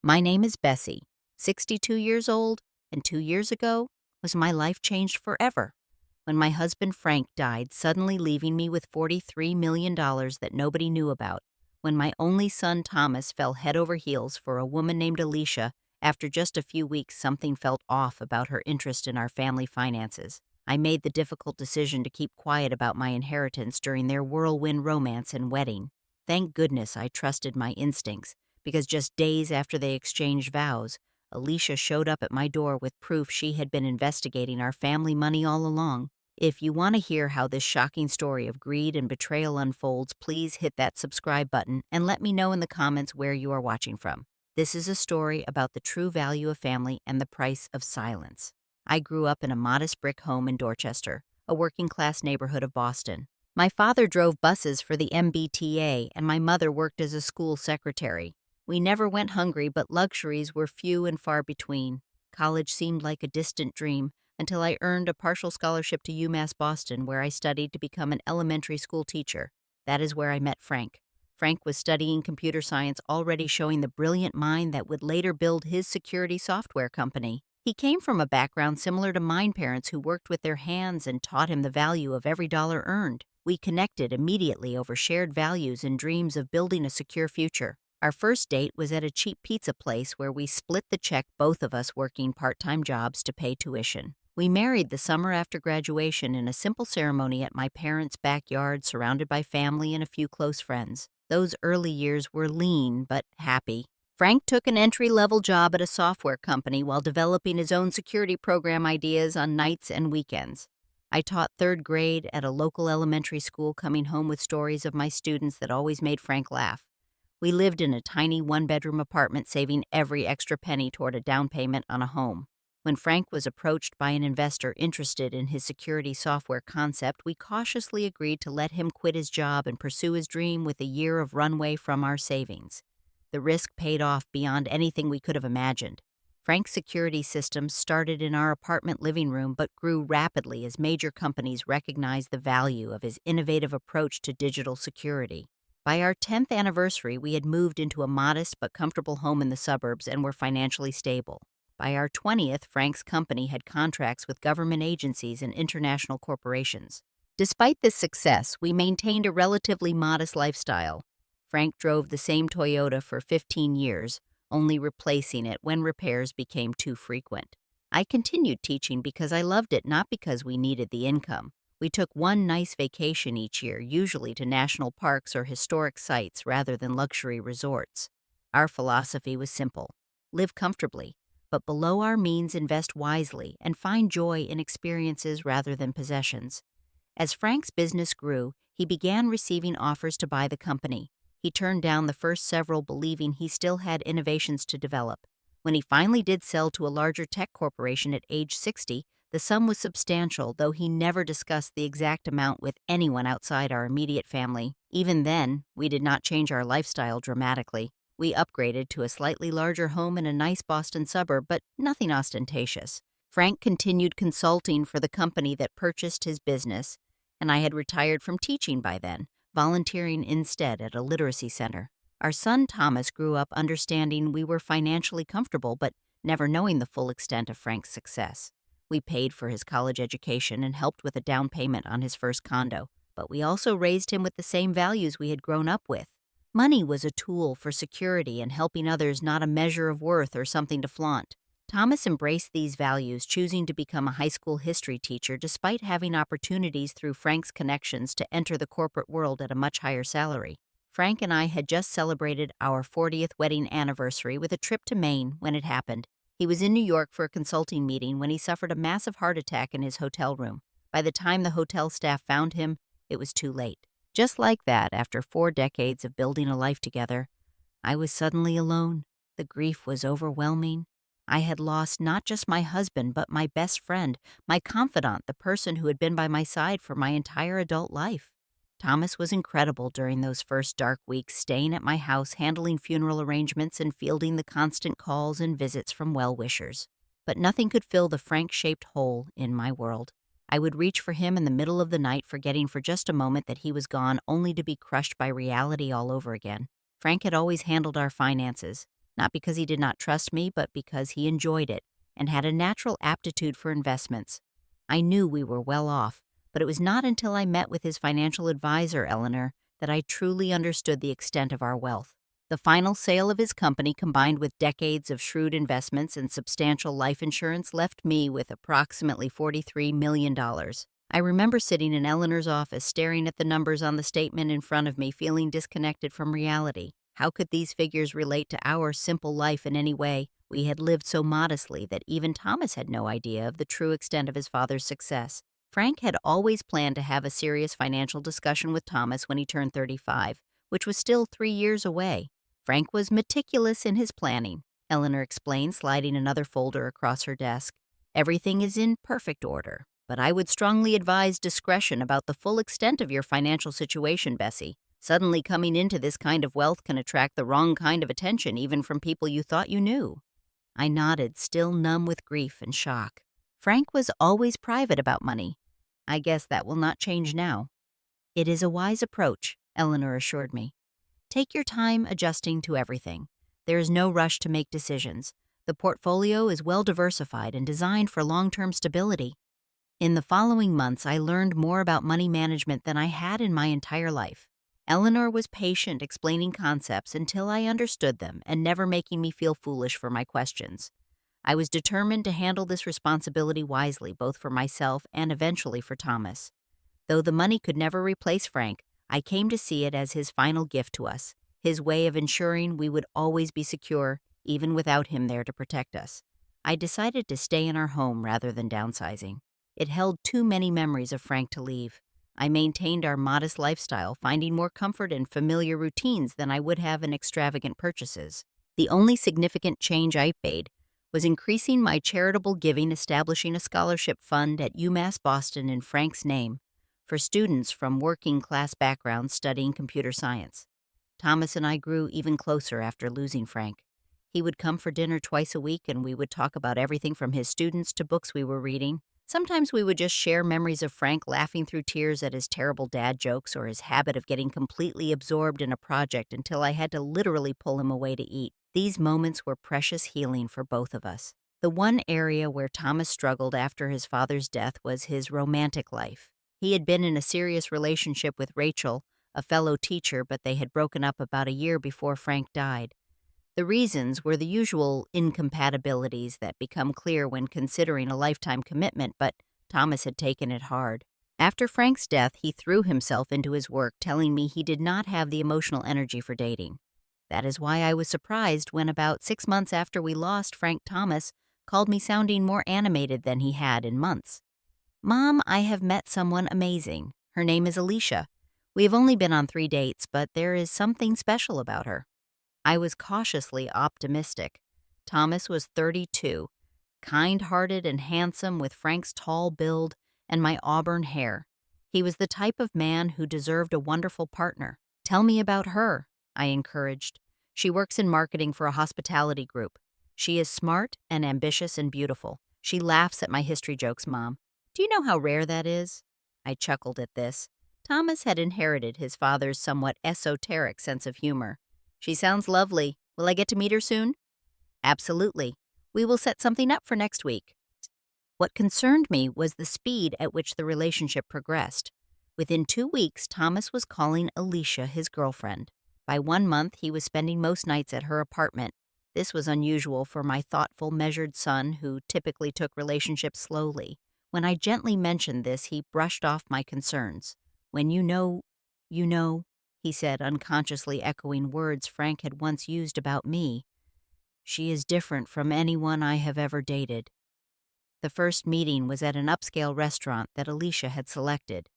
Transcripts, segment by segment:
My name is Bessie, 62 years old, and 2 years ago was my life changed forever when my husband Frank died, suddenly leaving me with $43 million that nobody knew about, when my only son Thomas fell head over heels for a woman named Alicia. After just a few weeks, something felt off about her interest in our family finances. I made the difficult decision to keep quiet about my inheritance during their whirlwind romance and wedding. Thank goodness I trusted my instincts, because just days after they exchanged vows, Alicia showed up at my door with proof she had been investigating our family money all along. If you want to hear how this shocking story of greed and betrayal unfolds, please hit that subscribe button and let me know in the comments where you are watching from. This is a story about the true value of family and the price of silence. I grew up in a modest brick home in Dorchester, a working-class neighborhood of Boston. My father drove buses for the MBTA, and my mother worked as a school secretary. We never went hungry, but luxuries were few and far between. College seemed like a distant dream until I earned a partial scholarship to UMass Boston, where I studied to become an elementary school teacher. That is where I met Frank. Frank was studying computer science, already showing the brilliant mind that would later build his security software company. He came from a background similar to mine, parents who worked with their hands and taught him the value of every dollar earned. We connected immediately over shared values and dreams of building a secure future. Our first date was at a cheap pizza place where we split the check, both of us working part-time jobs to pay tuition. We married the summer after graduation in a simple ceremony at my parents' backyard, surrounded by family and a few close friends. Those early years were lean but happy. Frank took an entry-level job at a software company while developing his own security program ideas on nights and weekends. I taught third grade at a local elementary school, coming home with stories of my students that always made Frank laugh. We lived in a tiny one-bedroom apartment, saving every extra penny toward a down payment on a home. When Frank was approached by an investor interested in his security software concept, we cautiously agreed to let him quit his job and pursue his dream with a year of runway from our savings. The risk paid off beyond anything we could have imagined. Frank's security systems started in our apartment living room but grew rapidly as major companies recognized the value of his innovative approach to digital security. By our 10th anniversary, we had moved into a modest but comfortable home in the suburbs and were financially stable. By our 20th, Frank's company had contracts with government agencies and international corporations. Despite this success, we maintained a relatively modest lifestyle. Frank drove the same Toyota for 15 years, only replacing it when repairs became too frequent. I continued teaching because I loved it, not because we needed the income. We took one nice vacation each year, usually to national parks or historic sites rather than luxury resorts. Our philosophy was simple: live comfortably, but below our means invest wisely and find joy in experiences rather than possessions. As Frank's business grew, he began receiving offers to buy the company. He turned down the first several, believing he still had innovations to develop. When he finally did sell to a larger tech corporation at age 60, the sum was substantial, though he never discussed the exact amount with anyone outside our immediate family. Even then, we did not change our lifestyle dramatically. We upgraded to a slightly larger home in a nice Boston suburb, but nothing ostentatious. Frank continued consulting for the company that purchased his business, and I had retired from teaching by then, volunteering instead at a literacy center. Our son Thomas grew up understanding we were financially comfortable, but never knowing the full extent of Frank's success. We paid for his college education and helped with a down payment on his first condo, but we also raised him with the same values we had grown up with. Money was a tool for security and helping others, not a measure of worth or something to flaunt. Thomas embraced these values, choosing to become a high school history teacher despite having opportunities through Frank's connections to enter the corporate world at a much higher salary. Frank and I had just celebrated our 40th wedding anniversary with a trip to Maine when it happened. He was in New York for a consulting meeting when he suffered a massive heart attack in his hotel room. By the time the hotel staff found him, it was too late. Just like that, after 4 decades of building a life together, I was suddenly alone. The grief was overwhelming. I had lost not just my husband, but my best friend, my confidant, the person who had been by my side for my entire adult life. Thomas was incredible during those first dark weeks, staying at my house, handling funeral arrangements, and fielding the constant calls and visits from well-wishers. But nothing could fill the Frank-shaped hole in my world. I would reach for him in the middle of the night, forgetting for just a moment that he was gone, only to be crushed by reality all over again. Frank had always handled our finances, not because he did not trust me, but because he enjoyed it and had a natural aptitude for investments. I knew we were well off, but it was not until I met with his financial advisor, Eleanor, that I truly understood the extent of our wealth. The final sale of his company, combined with decades of shrewd investments and substantial life insurance, left me with approximately $43 million. I remember sitting in Eleanor's office, staring at the numbers on the statement in front of me, feeling disconnected from reality. How could these figures relate to our simple life in any way? We had lived so modestly that even Thomas had no idea of the true extent of his father's success. Frank had always planned to have a serious financial discussion with Thomas when he turned 35, which was still 3 years away. Frank was meticulous in his planning, Eleanor explained, sliding another folder across her desk. Everything is in perfect order, but I would strongly advise discretion about the full extent of your financial situation, Bessie. Suddenly coming into this kind of wealth can attract the wrong kind of attention, even from people you thought you knew. I nodded, still numb with grief and shock. Frank was always private about money. I guess that will not change now. It is a wise approach, Eleanor assured me. Take your time adjusting to everything. There is no rush to make decisions. The portfolio is well diversified and designed for long-term stability. In the following months, I learned more about money management than I had in my entire life. Eleanor was patient, explaining concepts until I understood them and never making me feel foolish for my questions. I was determined to handle this responsibility wisely, both for myself and eventually for Thomas. Though the money could never replace Frank, I came to see it as his final gift to us, his way of ensuring we would always be secure, even without him there to protect us. I decided to stay in our home rather than downsizing. It held too many memories of Frank to leave. I maintained our modest lifestyle, finding more comfort in familiar routines than I would have in extravagant purchases. The only significant change I made was increasing my charitable giving, establishing a scholarship fund at UMass Boston in Frank's name for students from working-class backgrounds studying computer science. Thomas and I grew even closer after losing Frank. He would come for dinner twice a week, and we would talk about everything from his students to books we were reading. Sometimes we would just share memories of Frank, laughing through tears at his terrible dad jokes or his habit of getting completely absorbed in a project until I had to literally pull him away to eat. These moments were precious healing for both of us. The one area where Thomas struggled after his father's death was his romantic life. He had been in a serious relationship with Rachel, a fellow teacher, but they had broken up about a year before Frank died. The reasons were the usual incompatibilities that become clear when considering a lifetime commitment, but Thomas had taken it hard. After Frank's death, he threw himself into his work, telling me he did not have the emotional energy for dating. That is why I was surprised when about 6 months after we lost Frank, Thomas called me sounding more animated than he had in months. "Mom, I have met someone amazing. Her name is Alicia. We have only been on 3 dates, but there is something special about her." I was cautiously optimistic. Thomas was 32, kind-hearted and handsome with Frank's tall build and my auburn hair. He was the type of man who deserved a wonderful partner. "Tell me about her," I encouraged. "She works in marketing for a hospitality group. She is smart and ambitious and beautiful. She laughs at my history jokes, Mom. Do you know how rare that is?" I chuckled at this. Thomas had inherited his father's somewhat esoteric sense of humor. "She sounds lovely. Will I get to meet her soon?" "Absolutely. We will set something up for next week." What concerned me was the speed at which the relationship progressed. Within 2 weeks, Thomas was calling Alicia his girlfriend. By 1 month, he was spending most nights at her apartment. This was unusual for my thoughtful, measured son, who typically took relationships slowly. When I gently mentioned this, he brushed off my concerns. "When you know, you know," he said, unconsciously echoing words Frank had once used about me. "She is different from anyone I have ever dated." The first meeting was at an upscale restaurant that Alicia had selected.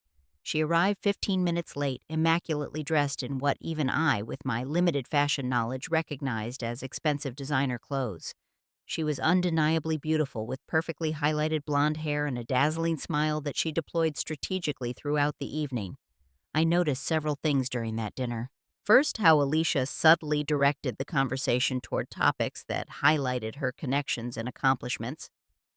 She arrived 15 minutes late, immaculately dressed in what even I, with my limited fashion knowledge, recognized as expensive designer clothes. She was undeniably beautiful, with perfectly highlighted blonde hair and a dazzling smile that she deployed strategically throughout the evening. I noticed several things during that dinner. First, how Alicia subtly directed the conversation toward topics that highlighted her connections and accomplishments.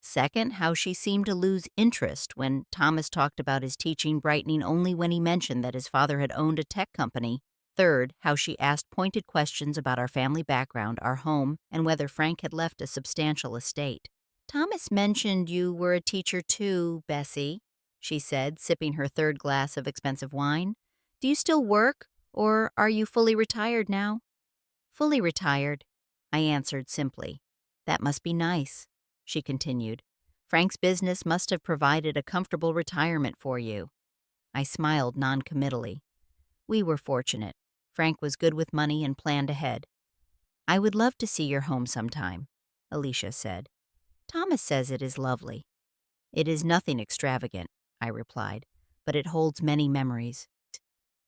Second, how she seemed to lose interest when Thomas talked about his teaching, brightening only when he mentioned that his father had owned a tech company. Third, how she asked pointed questions about our family background, our home, and whether Frank had left a substantial estate. Thomas mentioned you were a teacher too, Bessie, she said, sipping her third glass of expensive wine. Do you still work, or are you fully retired now? Fully retired, I answered simply. That must be nice, she continued. Frank's business must have provided a comfortable retirement for you. I smiled noncommittally. We were fortunate. Frank was good with money and planned ahead. I would love to see your home sometime, Alicia said. Thomas says it is lovely. It is nothing extravagant, I replied, but it holds many memories.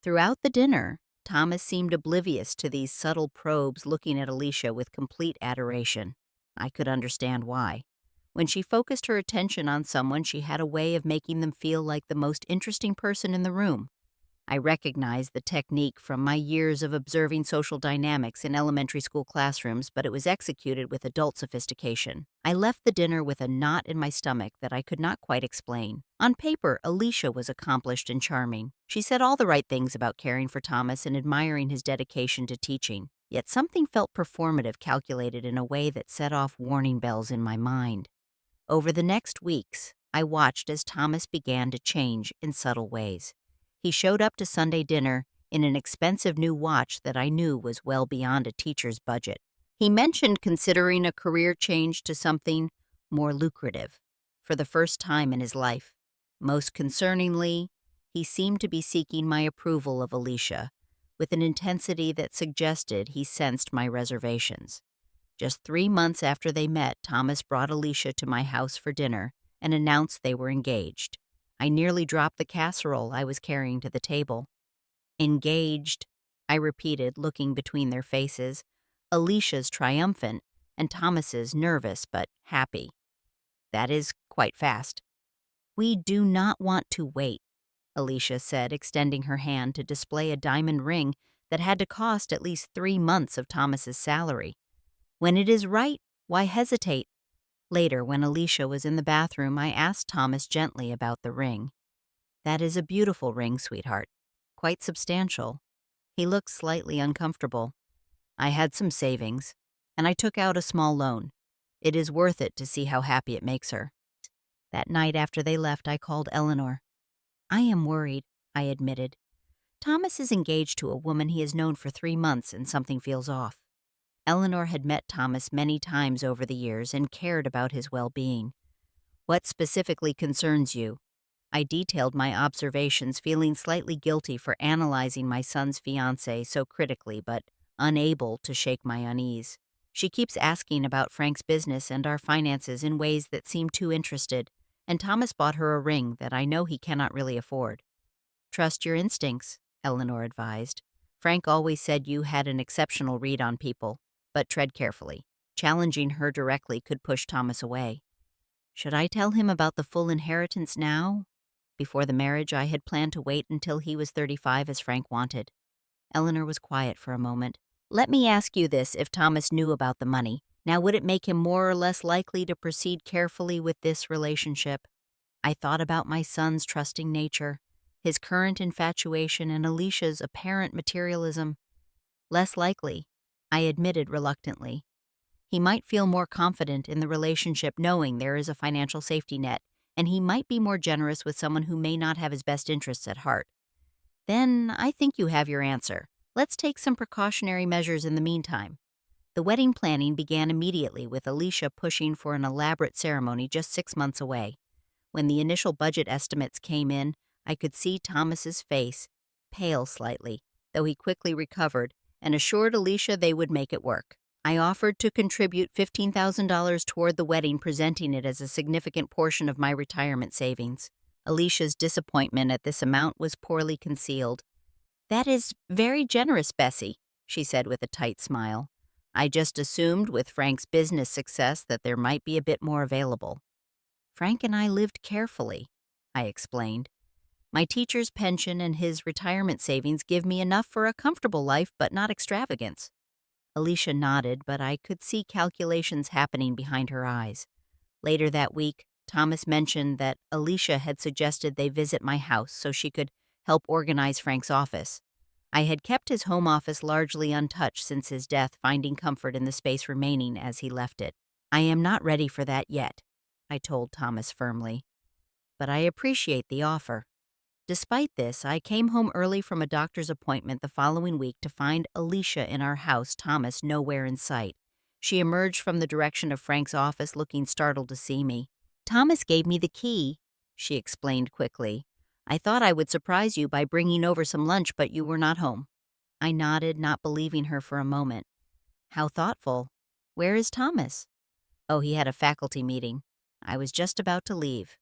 Throughout the dinner, Thomas seemed oblivious to these subtle probes, looking at Alicia with complete adoration. I could understand why. When she focused her attention on someone, she had a way of making them feel like the most interesting person in the room. I recognized the technique from my years of observing social dynamics in elementary school classrooms, but it was executed with adult sophistication. I left the dinner with a knot in my stomach that I could not quite explain. On paper, Alicia was accomplished and charming. She said all the right things about caring for Thomas and admiring his dedication to teaching. Yet something felt performative, calculated in a way that set off warning bells in my mind. Over the next weeks, I watched as Thomas began to change in subtle ways. He showed up to Sunday dinner in an expensive new watch that I knew was well beyond a teacher's budget. He mentioned considering a career change to something more lucrative for the first time in his life. Most concerningly, he seemed to be seeking my approval of Alicia with an intensity that suggested he sensed my reservations. Just 3 months after they met, Thomas brought Alicia to my house for dinner and announced they were engaged. I nearly dropped the casserole I was carrying to the table. Engaged, I repeated, looking between their faces, Alicia's triumphant and Thomas's nervous but happy. That is quite fast. We do not want to wait, Alicia said, extending her hand to display a diamond ring that had to cost at least 3 months of Thomas's salary. When it is right, why hesitate? Later, when Alicia was in the bathroom, I asked Thomas gently about the ring. That is a beautiful ring, sweetheart. Quite substantial. He looked slightly uncomfortable. I had some savings, and I took out a small loan. It is worth it to see how happy it makes her. That night after they left, I called Eleanor. I am worried, I admitted. Thomas is engaged to a woman he has known for 3 months, and something feels off. Eleanor had met Thomas many times over the years and cared about his well-being. What specifically concerns you? I detailed my observations, feeling slightly guilty for analyzing my son's fiancée so critically, but unable to shake my unease. She keeps asking about Frank's business and our finances in ways that seem too interested, and Thomas bought her a ring that I know he cannot really afford. Trust your instincts, Eleanor advised. Frank always said you had an exceptional read on people, but tread carefully. Challenging her directly could push Thomas away. Should I tell him about the full inheritance now? Before the marriage, I had planned to wait until he was 35 as Frank wanted. Eleanor was quiet for a moment. Let me ask you this: if Thomas knew about the money, now would it make him more or less likely to proceed carefully with this relationship? I thought about my son's trusting nature, his current infatuation, and Alicia's apparent materialism. Less likely, I admitted reluctantly. He might feel more confident in the relationship knowing there is a financial safety net, and he might be more generous with someone who may not have his best interests at heart. Then I think you have your answer. Let's take some precautionary measures in the meantime. The wedding planning began immediately, with Alicia pushing for an elaborate ceremony just 6 months away. When the initial budget estimates came in, I could see Thomas's face, pale slightly, though he quickly recovered and assured Alicia they would make it work. I offered to contribute $15,000 toward the wedding, presenting it as a significant portion of my retirement savings. Alicia's disappointment at this amount was poorly concealed. That is very generous, Bessie, she said with a tight smile. I just assumed with Frank's business success that there might be a bit more available. Frank and I lived carefully, I explained. My teacher's pension and his retirement savings give me enough for a comfortable life, but not extravagance. Alicia nodded, but I could see calculations happening behind her eyes. Later that week, Thomas mentioned that Alicia had suggested they visit my house so she could help organize Frank's office. I had kept his home office largely untouched since his death, finding comfort in the space remaining as he left it. I am not ready for that yet, I told Thomas firmly, but I appreciate the offer. Despite this, I came home early from a doctor's appointment the following week to find Alicia in our house, Thomas nowhere in sight. She emerged from the direction of Frank's office looking startled to see me. "Thomas gave me the key," she explained quickly. "I thought I would surprise you by bringing over some lunch, but you were not home." I nodded, not believing her for a moment. "How thoughtful. Where is Thomas?" "Oh, he had a faculty meeting. I was just about to leave."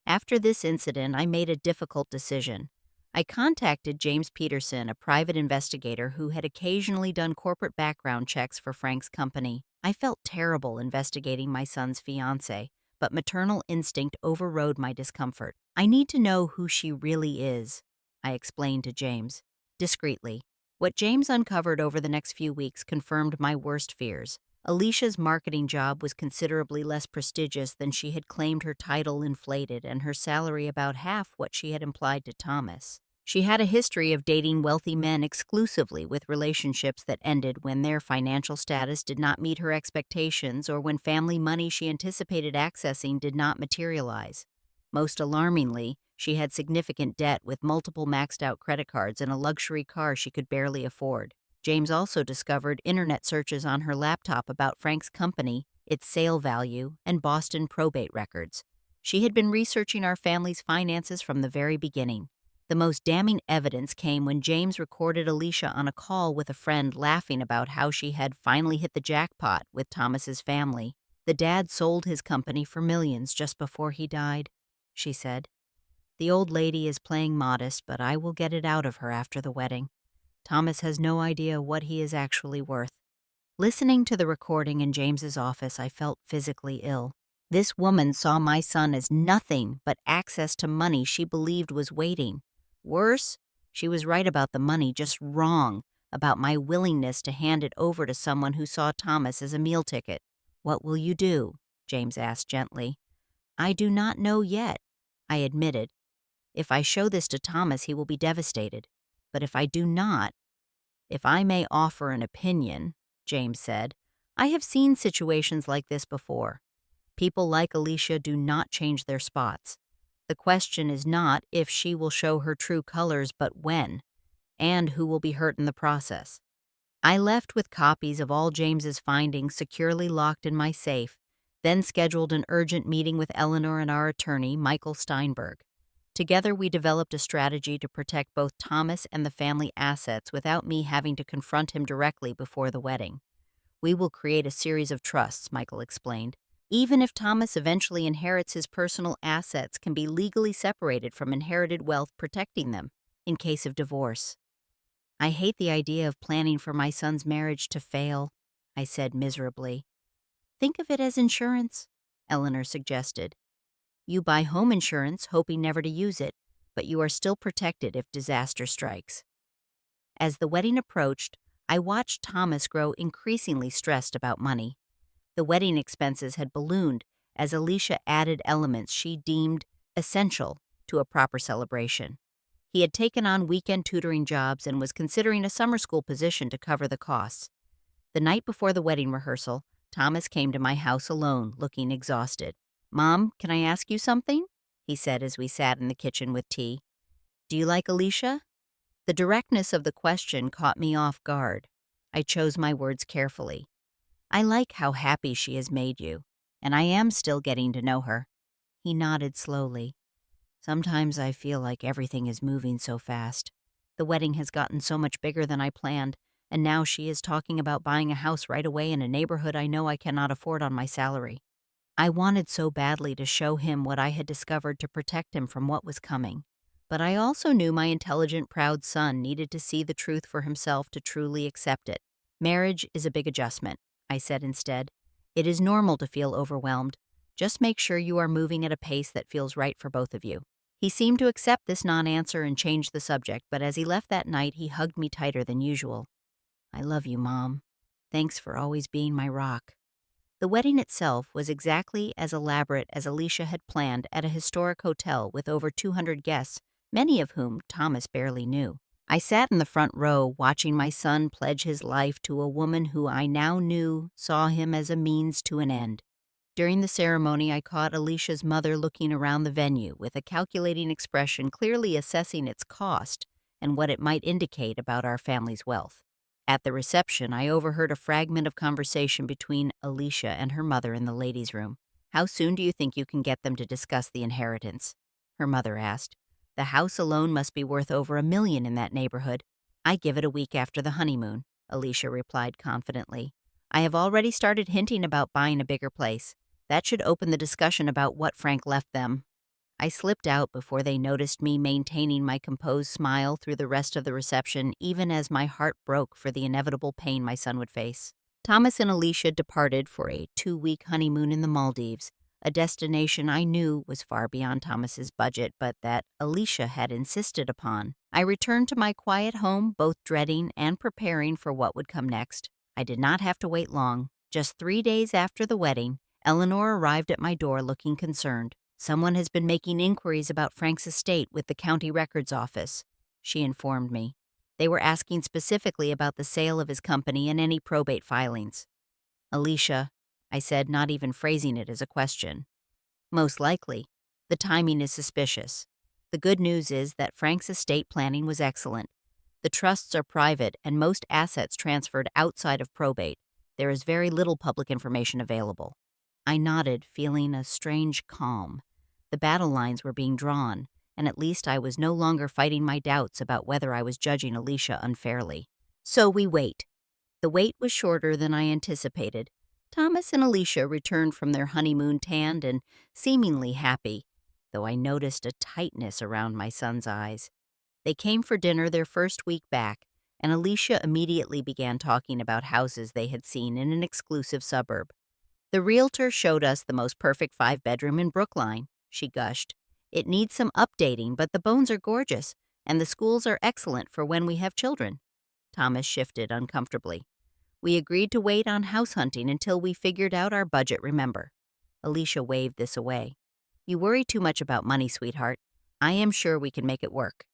After this incident, I made a difficult decision. I contacted James Peterson, a private investigator who had occasionally done corporate background checks for Frank's company. I felt terrible investigating my son's fiancée, but maternal instinct overrode my discomfort. "I need to know who she really is," I explained to James, discreetly. What James uncovered over the next few weeks confirmed my worst fears. Alicia's marketing job was considerably less prestigious than she had claimed, her title inflated, and her salary about half what she had implied to Thomas. She had a history of dating wealthy men exclusively, with relationships that ended when their financial status did not meet her expectations or when family money she anticipated accessing did not materialize. Most alarmingly, she had significant debt, with multiple maxed-out credit cards and a luxury car she could barely afford. James also discovered internet searches on her laptop about Frank's company, its sale value, and Boston probate records. She had been researching our family's finances from the very beginning. The most damning evidence came when James recorded Alicia on a call with a friend laughing about how she had finally hit the jackpot with Thomas's family. "The dad sold his company for millions just before he died," she said. "The old lady is playing modest, but I will get it out of her after the wedding. Thomas has no idea what he is actually worth." Listening to the recording in James's office, I felt physically ill. This woman saw my son as nothing but access to money she believed was waiting. Worse, she was right about the money, just wrong about my willingness to hand it over to someone who saw Thomas as a meal ticket. "What will you do?" James asked gently. "I do not know yet," I admitted. "If I show this to Thomas, he will be devastated. But if I do not—" "If I may offer an opinion," James said, "I have seen situations like this before. People like Alicia do not change their spots. The question is not if she will show her true colors, but when, and who will be hurt in the process." I left with copies of all James's findings securely locked in my safe, then scheduled an urgent meeting with Eleanor and our attorney, Michael Steinberg. Together, we developed a strategy to protect both Thomas and the family assets without me having to confront him directly before the wedding. "We will create a series of trusts," Michael explained. "Even if Thomas eventually inherits, his personal assets can be legally separated from inherited wealth, protecting them in case of divorce." "I hate the idea of planning for my son's marriage to fail," I said miserably. "Think of it as insurance," Eleanor suggested. "You buy home insurance, hoping never to use it, but you are still protected if disaster strikes." As the wedding approached, I watched Thomas grow increasingly stressed about money. The wedding expenses had ballooned as Alicia added elements she deemed essential to a proper celebration. He had taken on weekend tutoring jobs and was considering a summer school position to cover the costs. The night before the wedding rehearsal, Thomas came to my house alone, looking exhausted. "Mom, can I ask you something?" he said as we sat in the kitchen with tea. "Do you like Alicia?" The directness of the question caught me off guard. I chose my words carefully. "I like how happy she has made you, and I am still getting to know her." He nodded slowly. "Sometimes I feel like everything is moving so fast. The wedding has gotten so much bigger than I planned, and now she is talking about buying a house right away in a neighborhood I know I cannot afford on my salary. I wanted so badly to show him what I had discovered to protect him from what was coming. But I also knew my intelligent, proud son needed to see the truth for himself to truly accept it. Marriage is a big adjustment," I said instead. "It is normal to feel overwhelmed. Just make sure you are moving at a pace that feels right for both of you." He seemed to accept this non-answer and changed the subject, but as he left that night, he hugged me tighter than usual. "I love you, Mom. Thanks for always being my rock." The wedding itself was exactly as elaborate as Alicia had planned, at a historic hotel with over 200 guests, many of whom Thomas barely knew. I sat in the front row watching my son pledge his life to a woman who I now knew saw him as a means to an end. During the ceremony, I caught Alicia's mother looking around the venue with a calculating expression, clearly assessing its cost and what it might indicate about our family's wealth. At the reception, I overheard a fragment of conversation between Alicia and her mother in the ladies' room. "How soon do you think you can get them to discuss the inheritance?" her mother asked. "The house alone must be worth over $1 million in that neighborhood." "I give it a week after the honeymoon," Alicia replied confidently. "I have already started hinting about buying a bigger place. That should open the discussion about what Frank left them." I slipped out before they noticed me maintaining my composed smile through the rest of the reception, even as my heart broke for the inevitable pain my son would face. Thomas and Alicia departed for a 2-week honeymoon in the Maldives, a destination I knew was far beyond Thomas's budget, but that Alicia had insisted upon. I returned to my quiet home, both dreading and preparing for what would come next. I did not have to wait long. Just 3 days after the wedding, Eleanor arrived at my door looking concerned. "Someone has been making inquiries about Frank's estate with the county records office," she informed me. "They were asking specifically about the sale of his company and any probate filings." "Alicia," I said, not even phrasing it as a question. "Most likely. The timing is suspicious. The good news is that Frank's estate planning was excellent. The trusts are private and most assets transferred outside of probate. There is very little public information available." I nodded, feeling a strange calm. The battle lines were being drawn, and at least I was no longer fighting my doubts about whether I was judging Alicia unfairly. So we wait. The wait was shorter than I anticipated. Thomas and Alicia returned from their honeymoon tanned and seemingly happy, though I noticed a tightness around my son's eyes. They came for dinner their first week back, and Alicia immediately began talking about houses they had seen in an exclusive suburb. "The realtor showed us the most perfect 5-bedroom in Brookline," she gushed. "It needs some updating, but the bones are gorgeous, and the schools are excellent for when we have children." Thomas shifted uncomfortably. "We agreed to wait on house hunting until we figured out our budget, remember." Alicia waved this away. "You worry too much about money, sweetheart. I am sure we can make it work."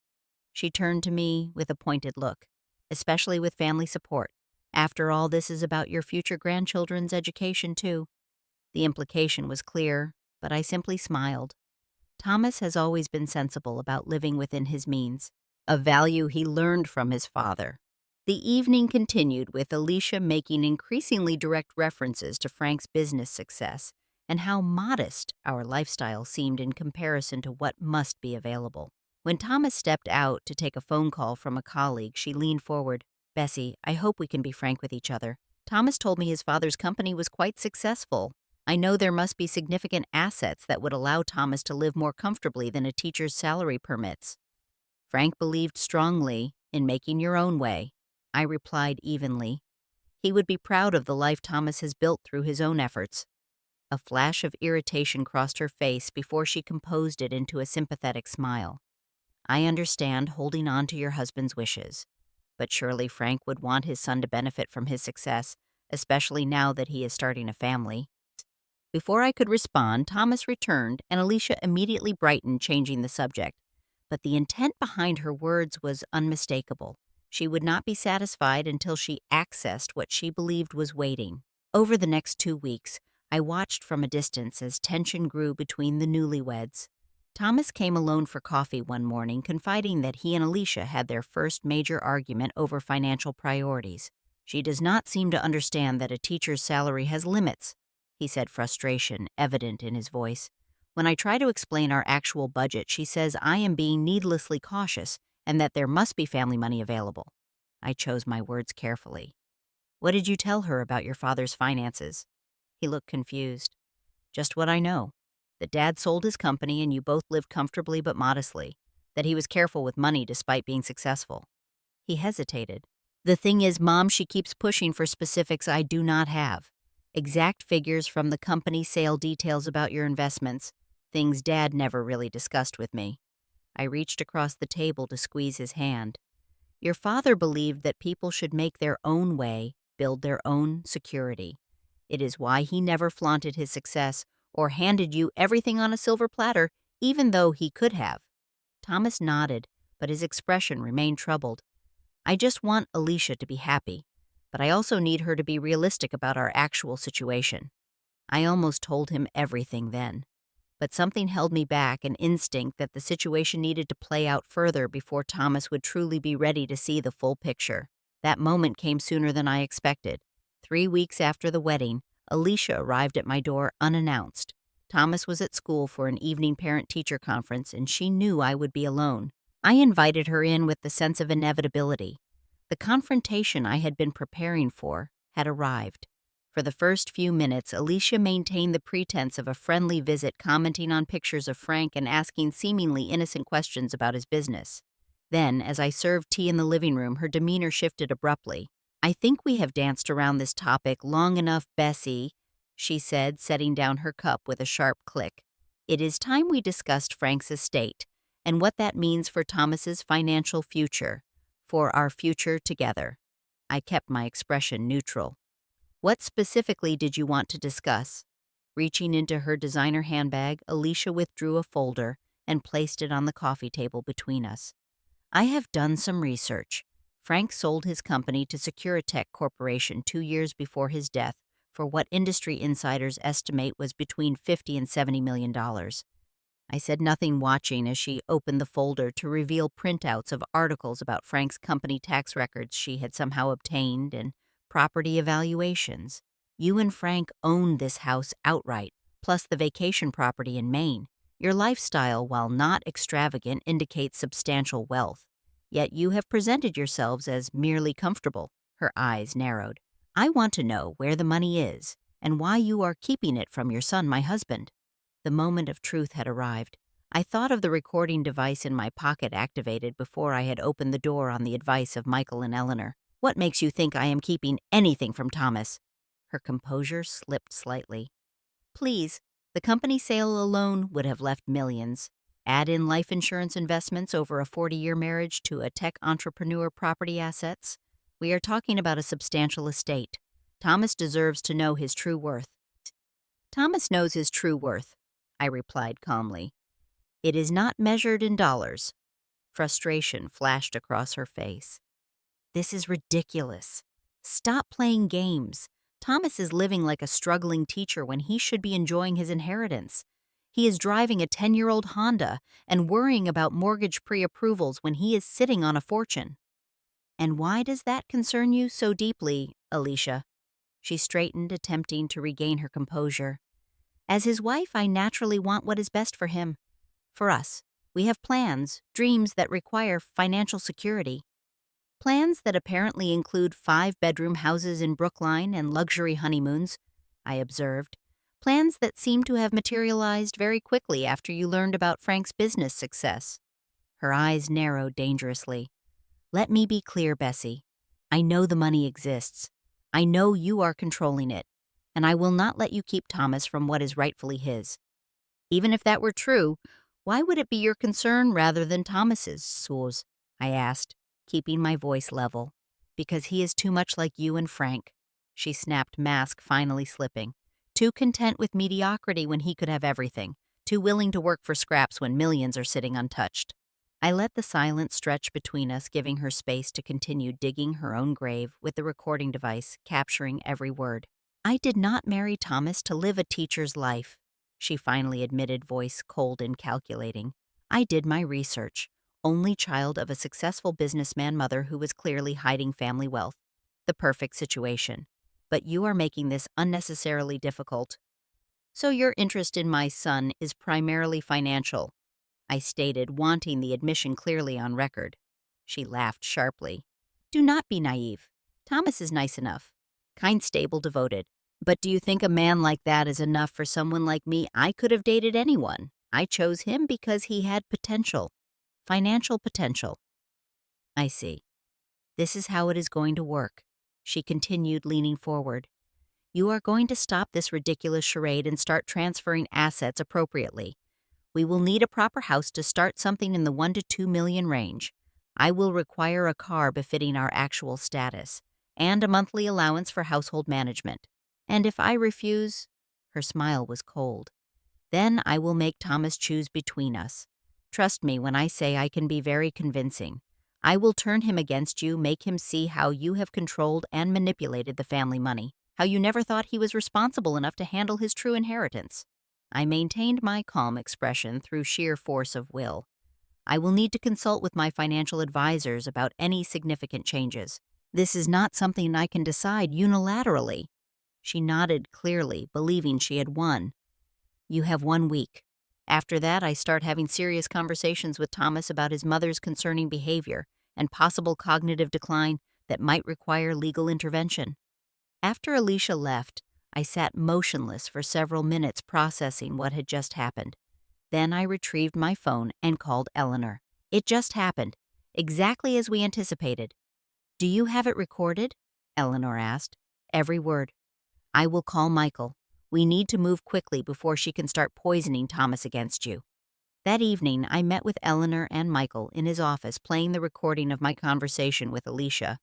She turned to me with a pointed look. "Especially with family support. After all, this is about your future grandchildren's education, too." The implication was clear, but I simply smiled. Thomas has always been sensible about living within his means, a value he learned from his father. The evening continued with Alicia making increasingly direct references to Frank's business success and how modest our lifestyle seemed in comparison to what must be available. When Thomas stepped out to take a phone call from a colleague, she leaned forward. "Bessie, I hope we can be frank with each other. Thomas told me his father's company was quite successful. I know there must be significant assets that would allow Thomas to live more comfortably than a teacher's salary permits." "Frank believed strongly in making your own way," I replied evenly. "He would be proud of the life Thomas has built through his own efforts." A flash of irritation crossed her face before she composed it into a sympathetic smile. "I understand holding on to your husband's wishes. But surely Frank would want his son to benefit from his success, especially now that he is starting a family." Before I could respond, Thomas returned, and Alicia immediately brightened, changing the subject. But the intent behind her words was unmistakable. She would not be satisfied until she accessed what she believed was waiting. Over the next 2 weeks, I watched from a distance as tension grew between the newlyweds. Thomas came alone for coffee one morning, confiding that he and Alicia had their first major argument over financial priorities. "She does not seem to understand that a teacher's salary has limits," he said, frustration evident in his voice. "When I try to explain our actual budget, she says I am being needlessly cautious and that there must be family money available." I chose my words carefully. "What did you tell her about your father's finances?" He looked confused. "Just what I know. That Dad sold his company and you both lived comfortably but modestly. That he was careful with money despite being successful." He hesitated. "The thing is, Mom, she keeps pushing for specifics I do not have. Exact figures from the company sale, details about your investments, things Dad never really discussed with me." I reached across the table to squeeze his hand. "Your father believed that people should make their own way, build their own security. It is why he never flaunted his success or handed you everything on a silver platter, even though he could have." Thomas nodded, but his expression remained troubled. I just want Alicia to be happy, but I also need her to be realistic about our actual situation. I almost told him everything then, but something held me back, an instinct that the situation needed to play out further before Thomas would truly be ready to see the full picture. That moment came sooner than I expected. 3 weeks after the wedding, Alicia arrived at my door unannounced. Thomas was at school for an evening parent-teacher conference, and she knew I would be alone. I invited her in with the sense of inevitability. The confrontation I had been preparing for had arrived. For the first few minutes, Alicia maintained the pretense of a friendly visit, commenting on pictures of Frank and asking seemingly innocent questions about his business. Then, as I served tea in the living room, her demeanor shifted abruptly. "I think we have danced around this topic long enough, Bessie," she said, setting down her cup with a sharp click. "It is time we discussed Frank's estate and what that means for Thomas's financial future, for our future together." I kept my expression neutral. "What specifically did you want to discuss?" Reaching into her designer handbag, Alicia withdrew a folder and placed it on the coffee table between us. "I have done some research. Frank sold his company to Securitech Corporation 2 years before his death for what industry insiders estimate was between $50 and $70 million. I said nothing, watching as she opened the folder to reveal printouts of articles about Frank's company tax records she had somehow obtained and property evaluations. "You and Frank owned this house outright, plus the vacation property in Maine. Your lifestyle, while not extravagant, indicates substantial wealth. Yet you have presented yourselves as merely comfortable." Her eyes narrowed. "I want to know where the money is and why you are keeping it from your son, my husband." The moment of truth had arrived. I thought of the recording device in my pocket, activated before I had opened the door on the advice of Michael and Eleanor. "What makes you think I am keeping anything from Thomas?" Her composure slipped slightly. "Please, the company sale alone would have left millions. Add in life insurance investments over a 40-year marriage to a tech entrepreneur, property assets. We are talking about a substantial estate. Thomas deserves to know his true worth." "Thomas knows his true worth," I replied calmly. "It is not measured in dollars." Frustration flashed across her face. "This is ridiculous. Stop playing games. Thomas is living like a struggling teacher when he should be enjoying his inheritance. He is driving a 10-year-old Honda and worrying about mortgage pre-approvals when he is sitting on a fortune." "And why does that concern you so deeply, Alicia?" She straightened, attempting to regain her composure. "As his wife, I naturally want what is best for him. For us, we have plans, dreams that require financial security. Plans that apparently include 5-bedroom houses in Brookline and luxury honeymoons," I observed. "Plans that seem to have materialized very quickly after you learned about Frank's business success." Her eyes narrowed dangerously. "Let me be clear, Bessie. I know the money exists. I know you are controlling it, and I will not let you keep Thomas from what is rightfully his. Even if that were true, why would it be your concern rather than Thomas's, Suze?" I asked, keeping my voice level. "Because he is too much like you and Frank," she snapped, mask finally slipping. "Too content with mediocrity when he could have everything. Too willing to work for scraps when millions are sitting untouched." I let the silence stretch between us, giving her space to continue digging her own grave with the recording device, capturing every word. "I did not marry Thomas to live a teacher's life," she finally admitted, voice cold and calculating. "I did my research. Only child of a successful businessman mother who was clearly hiding family wealth. The perfect situation. But you are making this unnecessarily difficult." "So your interest in my son is primarily financial," I stated, wanting the admission clearly on record. She laughed sharply. "Do not be naive. Thomas is nice enough. Kind, stable, devoted. But do you think a man like that is enough for someone like me? I could have dated anyone. I chose him because he had potential. Financial potential." "I see. This is how it is going to work," she continued, leaning forward. "You are going to stop this ridiculous charade and start transferring assets appropriately. We will need a proper house to start something in the 1 to 2 million range. I will require a car befitting our actual status, and a monthly allowance for household management. And if I refuse," her smile was cold, "then I will make Thomas choose between us. Trust me when I say I can be very convincing. I will turn him against you, make him see how you have controlled and manipulated the family money, how you never thought he was responsible enough to handle his true inheritance." I maintained my calm expression through sheer force of will. "I will need to consult with my financial advisors about any significant changes. This is not something I can decide unilaterally." She nodded clearly, believing she had won. "You have 1 week. After that, I start having serious conversations with Thomas about his mother's concerning behavior and possible cognitive decline that might require legal intervention." After Alicia left, I sat motionless for several minutes processing what had just happened. Then I retrieved my phone and called Eleanor. "It just happened, exactly as we anticipated." "Do you have it recorded?" Eleanor asked. "Every word." "I will call Michael. We need to move quickly before she can start poisoning Thomas against you." That evening, I met with Eleanor and Michael in his office playing the recording of my conversation with Alicia.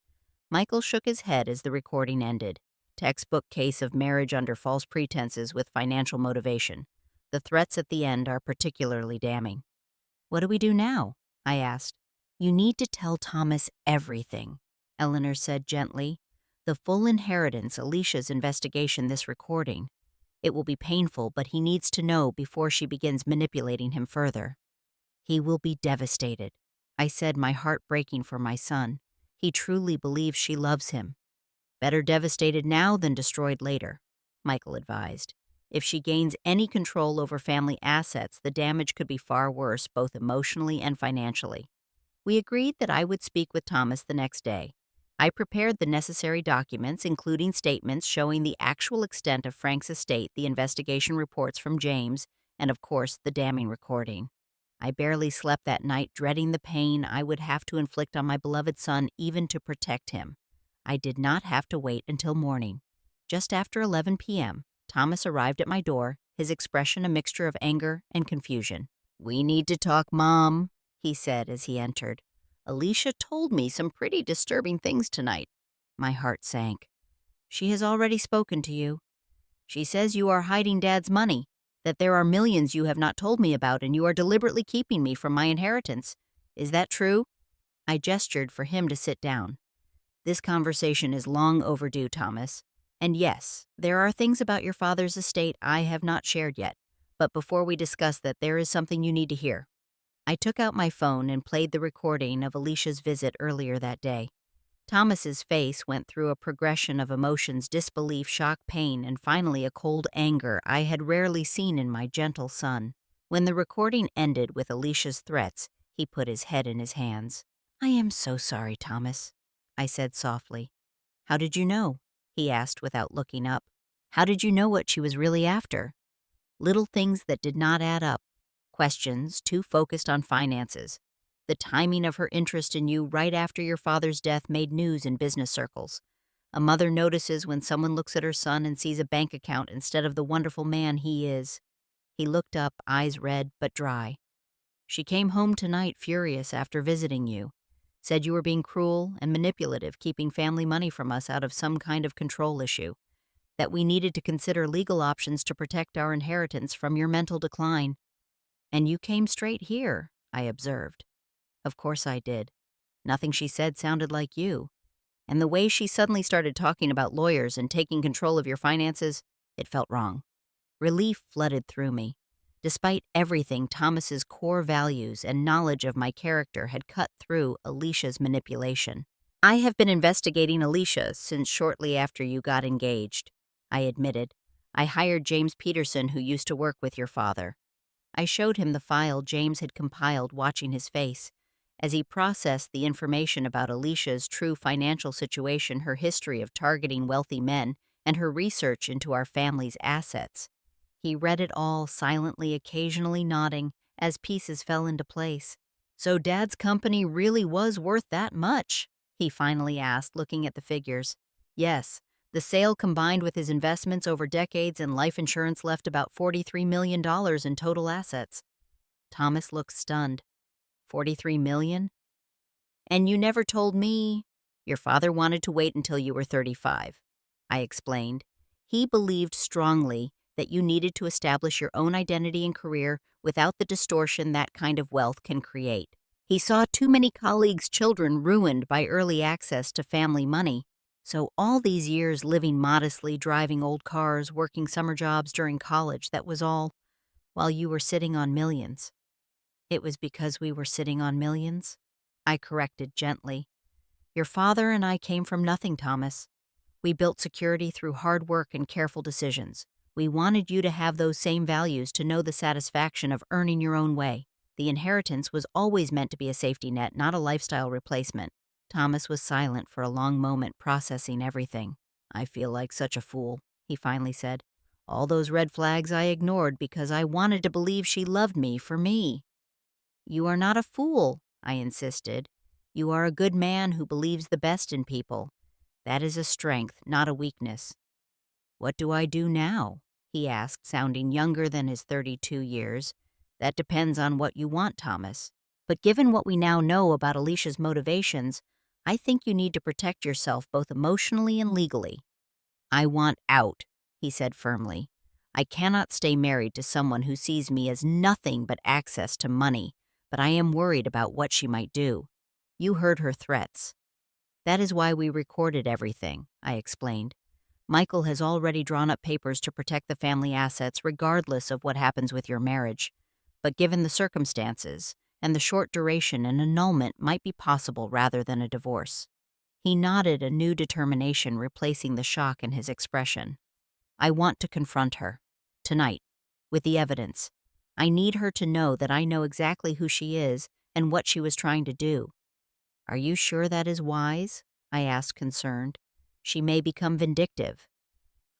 Michael shook his head as the recording ended. Textbook case of marriage under false pretenses with financial motivation. The threats at the end are particularly damning. "What do we do now?" I asked. "You need to tell Thomas everything," Eleanor said gently. "The full inheritance, Alicia's investigation, this recording. It will be painful, but he needs to know before she begins manipulating him further." "He will be devastated," I said, my heart breaking for my son. "He truly believes she loves him." "Better devastated now than destroyed later," Michael advised. "If she gains any control over family assets, the damage could be far worse, both emotionally and financially." We agreed that I would speak with Thomas the next day. I prepared the necessary documents, including statements showing the actual extent of Frank's estate, the investigation reports from James, and of course, the damning recording. I barely slept that night, dreading the pain I would have to inflict on my beloved son even to protect him. I did not have to wait until morning. Just after 11 p.m., Thomas arrived at my door, his expression a mixture of anger and confusion. "We need to talk, Mom," he said as he entered. "Alicia told me some pretty disturbing things tonight." My heart sank. "She has already spoken to you. She says you are hiding Dad's money, that there are millions you have not told me about, and you are deliberately keeping me from my inheritance. Is that true?" I gestured for him to sit down. "This conversation is long overdue, Thomas. And yes, there are things about your father's estate I have not shared yet. But before we discuss that, there is something you need to hear." I took out my phone and played the recording of Alicia's visit earlier that day. Thomas's face went through a progression of emotions: disbelief, shock, pain, and finally a cold anger I had rarely seen in my gentle son. When the recording ended with Alicia's threats, he put his head in his hands. "I am so sorry, Thomas," I said softly. "How did you know?" he asked without looking up. "How did you know what she was really after?" Little things that did not add up. Questions too focused on finances. The timing of her interest in you right after your father's death made news in business circles. A mother notices when someone looks at her son and sees a bank account instead of the wonderful man he is. He looked up, eyes red but dry. "She came home tonight furious after visiting you. Said you were being cruel and manipulative, keeping family money from us out of some kind of control issue. That we needed to consider legal options to protect our inheritance from your mental decline. And you came straight here," I observed. Of course I did. Nothing she said sounded like you. And the way she suddenly started talking about lawyers and taking control of your finances, it felt wrong. Relief flooded through me. Despite everything, Thomas's core values and knowledge of my character had cut through Alicia's manipulation. "I have been investigating Alicia since shortly after you got engaged," I admitted. "I hired James Peterson, who used to work with your father." I showed him the file James had compiled, watching his face. As he processed the information about Alicia's true financial situation, her history of targeting wealthy men, and her research into our family's assets. He read it all silently, occasionally nodding, as pieces fell into place. "So Dad's company really was worth that much?" he finally asked, looking at the figures. "Yes. The sale combined with his investments over decades and life insurance left about $43 million in total assets." Thomas looked stunned. $43 million? "And you never told me—" "Your father wanted to wait until you were 35. I explained. "He believed strongly that you needed to establish your own identity and career without the distortion that kind of wealth can create. He saw too many colleagues' children ruined by early access to family money. So all these years living modestly, driving old cars, working summer jobs during college, that was all while you were sitting on millions. It was because we were sitting on millions? I corrected gently. Your father and I came from nothing, Thomas. We built security through hard work and careful decisions. We wanted you to have those same values, to know the satisfaction of earning your own way. The inheritance was always meant to be a safety net, not a lifestyle replacement. Thomas was silent for a long moment, processing everything. I feel like such a fool, he finally said. All those red flags I ignored because I wanted to believe she loved me for me. You are not a fool, I insisted. You are a good man who believes the best in people. That is a strength, not a weakness. What do I do now? He asked, sounding younger than his 32 years. That depends on what you want, Thomas. But given what we now know about Alicia's motivations, I think you need to protect yourself both emotionally and legally. I want out, he said firmly. I cannot stay married to someone who sees me as nothing but access to money, but I am worried about what she might do. You heard her threats. That is why we recorded everything, I explained. Michael has already drawn up papers to protect the family assets regardless of what happens with your marriage. But given the circumstances and the short duration, an annulment might be possible rather than a divorce. He nodded, a new determination replacing the shock in his expression. I want to confront her. Tonight. With the evidence. I need her to know that I know exactly who she is and what she was trying to do. Are you sure that is wise? I asked, concerned. She may become vindictive.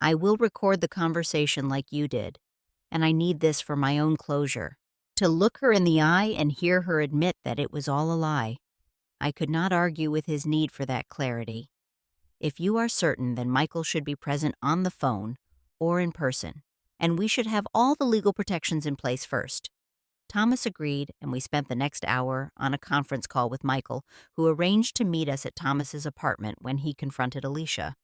I will record the conversation like you did, and I need this for my own closure. To look her in the eye and hear her admit that it was all a lie. I could not argue with his need for that clarity. If you are certain, then Michael should be present on the phone or in person, and we should have all the legal protections in place first. Thomas agreed, and we spent the next hour on a conference call with Michael, who arranged to meet us at Thomas's apartment when he confronted Alicia.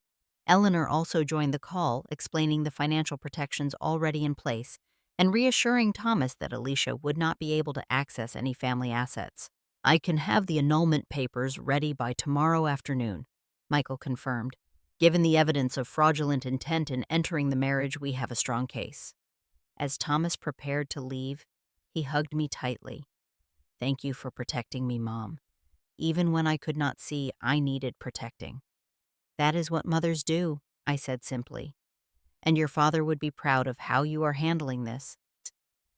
Eleanor also joined the call, explaining the financial protections already in place and reassuring Thomas that Alicia would not be able to access any family assets. I can have the annulment papers ready by tomorrow afternoon, Michael confirmed. Given the evidence of fraudulent intent in entering the marriage, we have a strong case. As Thomas prepared to leave, he hugged me tightly. Thank you for protecting me, Mom. Even when I could not see, I needed protecting. That is what mothers do, I said simply. And your father would be proud of how you are handling this.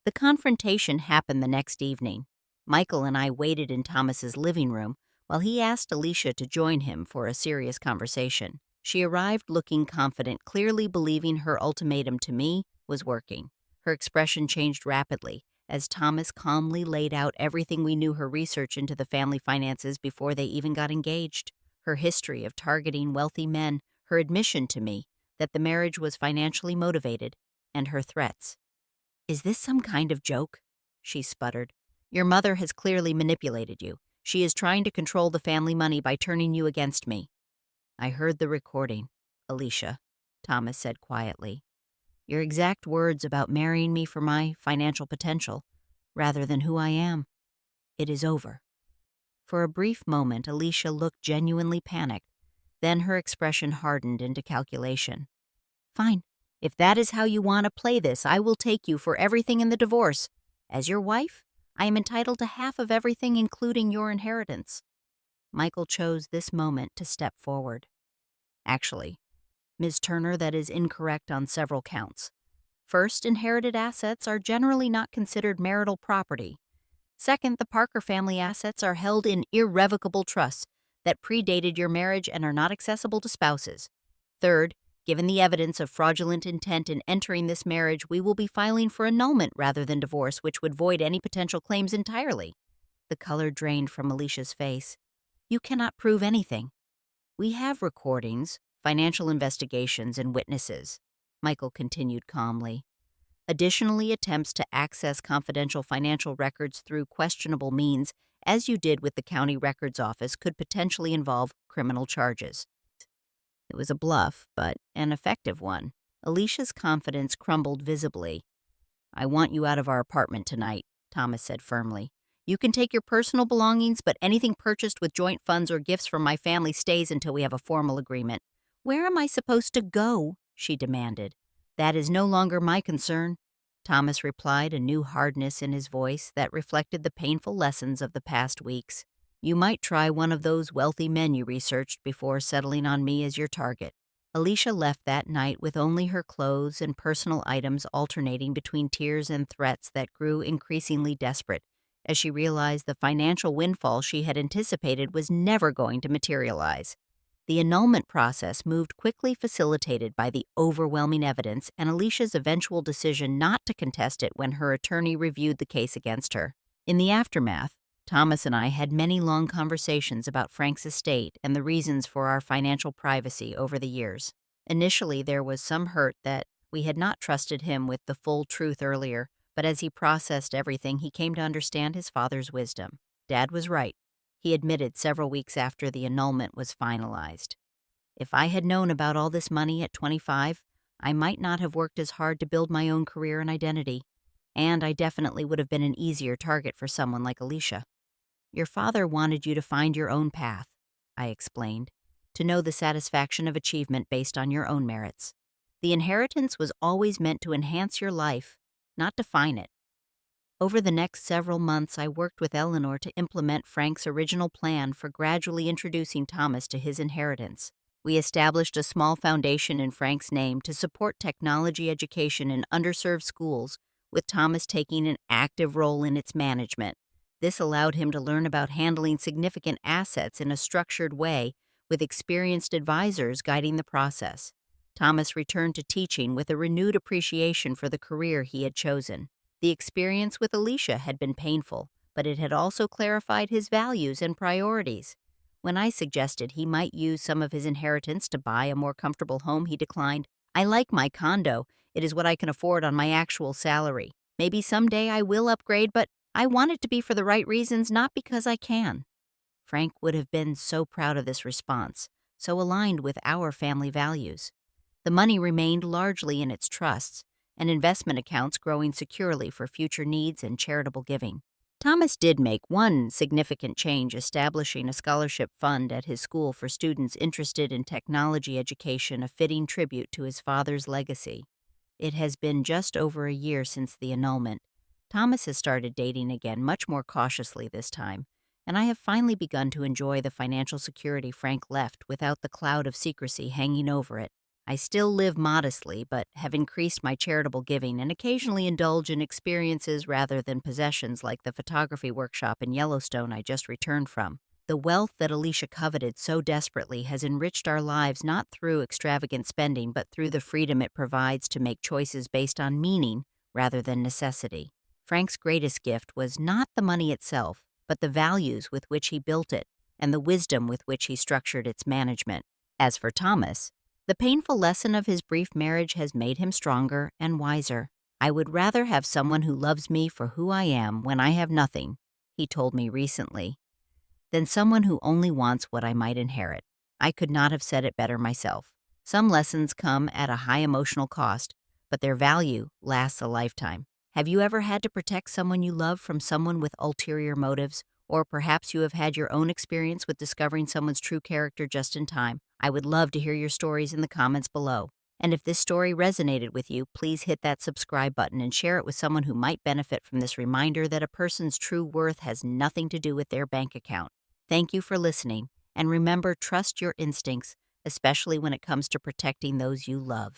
The confrontation happened the next evening. Michael and I waited in Thomas's living room while he asked Alicia to join him for a serious conversation. She arrived looking confident, clearly believing her ultimatum to me was working. Her expression changed rapidly as Thomas calmly laid out everything we knew, her research into the family finances before they even got engaged, her history of targeting wealthy men, her admission to me that the marriage was financially motivated, and her threats. Is this some kind of joke? She sputtered. Your mother has clearly manipulated you. She is trying to control the family money by turning you against me. I heard the recording, Alicia, Thomas said quietly. Your exact words about marrying me for my financial potential, rather than who I am. It is over. For a brief moment, Alicia looked genuinely panicked. Then her expression hardened into calculation. Fine. If that is how you want to play this, I will take you for everything in the divorce. As your wife, I am entitled to half of everything, including your inheritance. Michael chose this moment to step forward. Actually, Ms. Turner, that is incorrect on several counts. First, inherited assets are generally not considered marital property. Second, the Parker family assets are held in irrevocable trusts that predated your marriage and are not accessible to spouses. Third, given the evidence of fraudulent intent in entering this marriage, we will be filing for annulment rather than divorce, which would void any potential claims entirely. The color drained from Alicia's face. You cannot prove anything. We have recordings, financial investigations, and witnesses, Michael continued calmly. Additionally, attempts to access confidential financial records through questionable means, as you did with the county records office, could potentially involve criminal charges. It was a bluff, but an effective one. Alicia's confidence crumbled visibly. "I want you out of our apartment tonight," Thomas said firmly. "You can take your personal belongings, but anything purchased with joint funds or gifts from my family stays until we have a formal agreement." "Where am I supposed to go?" she demanded. "That is no longer my concern," Thomas replied, a new hardness in his voice that reflected the painful lessons of the past weeks. "You might try one of those wealthy men you researched before settling on me as your target." Alicia left that night with only her clothes and personal items alternating between tears and threats that grew increasingly desperate as she realized the financial windfall she had anticipated was never going to materialize. The annulment process moved quickly, facilitated by the overwhelming evidence and Alicia's eventual decision not to contest it when her attorney reviewed the case against her. In the aftermath, Thomas and I had many long conversations about Frank's estate and the reasons for our financial privacy over the years. Initially, there was some hurt that we had not trusted him with the full truth earlier, but as he processed everything, he came to understand his father's wisdom. Dad was right, he admitted several weeks after the annulment was finalized. If I had known about all this money at 25, I might not have worked as hard to build my own career and identity, and I definitely would have been an easier target for someone like Alicia. "Your father wanted you to find your own path," I explained, "to know the satisfaction of achievement based on your own merits. The inheritance was always meant to enhance your life, not define it." Over the next several months, I worked with Eleanor to implement Frank's original plan for gradually introducing Thomas to his inheritance. We established a small foundation in Frank's name to support technology education in underserved schools, with Thomas taking an active role in its management. This allowed him to learn about handling significant assets in a structured way, with experienced advisors guiding the process. Thomas returned to teaching with a renewed appreciation for the career he had chosen. The experience with Alicia had been painful, but it had also clarified his values and priorities. When I suggested he might use some of his inheritance to buy a more comfortable home, he declined. "I like my condo. It is what I can afford on my actual salary. Maybe someday I will upgrade, but I want it to be for the right reasons, not because I can." Frank would have been so proud of this response, so aligned with our family values. The money remained largely in its trusts and investment accounts, growing securely for future needs and charitable giving. Thomas did make one significant change, establishing a scholarship fund at his school for students interested in technology education, a fitting tribute to his father's legacy. It has been just over a year since the annulment. Thomas has started dating again, much more cautiously this time, and I have finally begun to enjoy the financial security Frank left without the cloud of secrecy hanging over it. I still live modestly, but have increased my charitable giving and occasionally indulge in experiences rather than possessions like the photography workshop in Yellowstone I just returned from. The wealth that Alicia coveted so desperately has enriched our lives not through extravagant spending, but through the freedom it provides to make choices based on meaning rather than necessity. Frank's greatest gift was not the money itself, but the values with which he built it and the wisdom with which he structured its management. As for Thomas, the painful lesson of his brief marriage has made him stronger and wiser. "I would rather have someone who loves me for who I am when I have nothing," he told me recently, "than someone who only wants what I might inherit." I could not have said it better myself. Some lessons come at a high emotional cost, but their value lasts a lifetime. Have you ever had to protect someone you love from someone with ulterior motives? Or perhaps you have had your own experience with discovering someone's true character just in time. I would love to hear your stories in the comments below. And if this story resonated with you, please hit that subscribe button and share it with someone who might benefit from this reminder that a person's true worth has nothing to do with their bank account. Thank you for listening, and remember, trust your instincts, especially when it comes to protecting those you love.